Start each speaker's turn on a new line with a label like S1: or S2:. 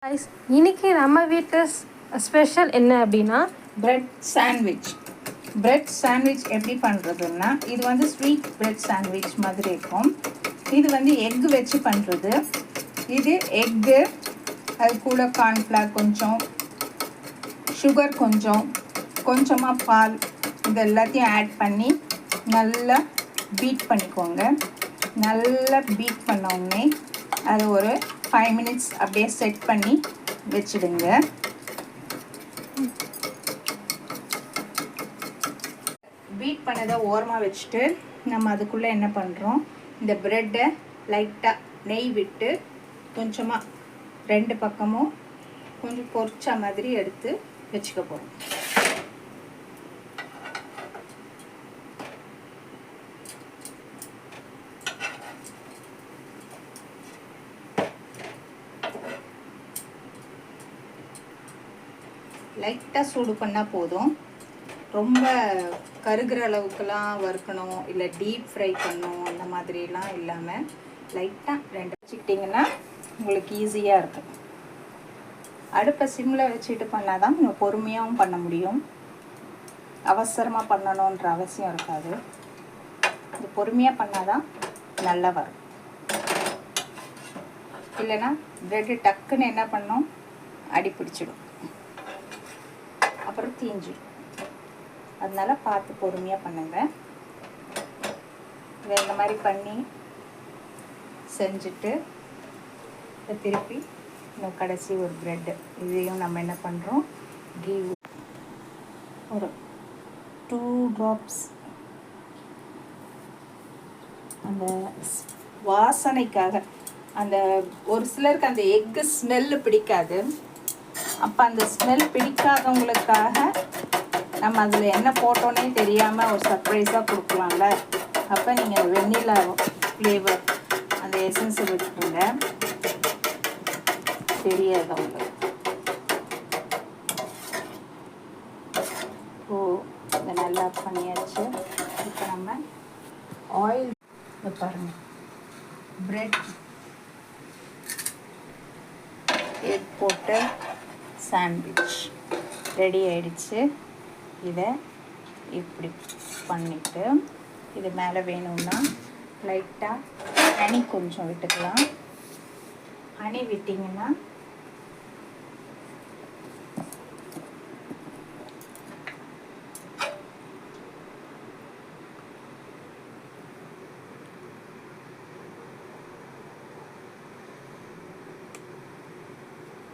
S1: guys, இன்னைக்கு நம்ம வீட்டில் ஸ்பெஷல் என்ன அப்படின்னா
S2: பிரெட் சாண்ட்விச் எப்படி பண்ணுறதுன்னா, இது வந்து ஸ்வீட் பிரெட் சாண்ட்விச் மாதிரி இருக்கும். இது வந்து எக்கு வச்சு பண்ணுறது. இது எக்கு, அது கூட கார்ன்ஃப்ளவர் கொஞ்சம், சுகர் கொஞ்சமாக பால், இது எல்லாத்தையும் ஆட் பண்ணி நல்லா பீட் பண்ணிக்கோங்க. நல்லா பீட் பண்ண உடனே அது ஒரு 5 minutes அப்படியே செட் பண்ணி வச்சுடுங்க. பீட் பண்ணதை ஓரமாக வச்சுட்டு நம்ம அதுக்குள்ளே என்ன பண்ணுறோம், இந்த ப்ரெட்டை லைட்டாக நெய் விட்டு கொஞ்சமாக 2 பக்கமும் கொஞ்சம் பொரிச்ச மாதிரி எடுத்து வச்சுக்க போகிறோம். லைட்டாக சூடு பண்ணால் போதும். ரொம்ப கருகிற அளவுக்குலாம் வறுக்கணும், இல்லை டீப் ஃப்ரை பண்ணணும் அந்த மாதிரிலாம் இல்லாமல் லைட்டாக 2 வச்சுக்கிட்டிங்கன்னா உங்களுக்கு ஈஸியாக இருக்கும். அடுப்பை சிம்மில் வச்சுட்டு பண்ணால் தான் நீங்கள் பொறுமையாகவும் பண்ண முடியும். அவசரமாக பண்ணணுன்ற அவசியம் இருக்காது. இது பொறுமையாக பண்ணால் தான் நல்லா வரும். இல்லைன்னா ப்ரெட்டு டக்குன்னு என்ன பண்ணோம், அடி பிடிச்சிடும், அப்புறம் தீஞ்சிடும். அதனால பார்த்து பொறுமையாக பண்ணுங்க. இதை இந்த மாதிரி பண்ணி செஞ்சுட்டு திருப்பி இன்னும் கடைசி ஒரு ப்ரெட்டு, இதையும் நம்ம என்ன பண்ணுறோம், கீ ஒரு 2 drops அந்த வாசனைக்காக. அந்த ஒரு சிலருக்கு அந்த எக்கு ஸ்மெல்லு பிடிக்காது. அப்போ அந்த ஸ்மெல் பிடிக்காதவங்களுக்காக நம்ம அதில் என்ன போட்டோன்னே தெரியாமல் ஒரு சர்ப்ரைஸாக கொடுக்கலாம்ல. அப்போ நீங்கள் வெண்ணிலா ஃப்ளேவர் அந்த எசன்ஸை வச்சுக்கோங்க, தெரியாது அவங்களுக்கு. ஓ, இதை நல்லா பண்ணியாச்சு. இப்போ நம்ம ஆயில் பாருங்கள், ப்ரெட் எக் போட்டு சாண்ட்விச் ரெடி ஆயிடுச்சு. இதை இப்படி பண்ணிவிட்டு இது மேலே வேணும்னா லைட்டாக ஹனி கொஞ்சம் விட்டுக்கலாம். ஹனி விட்டிங்கன்னா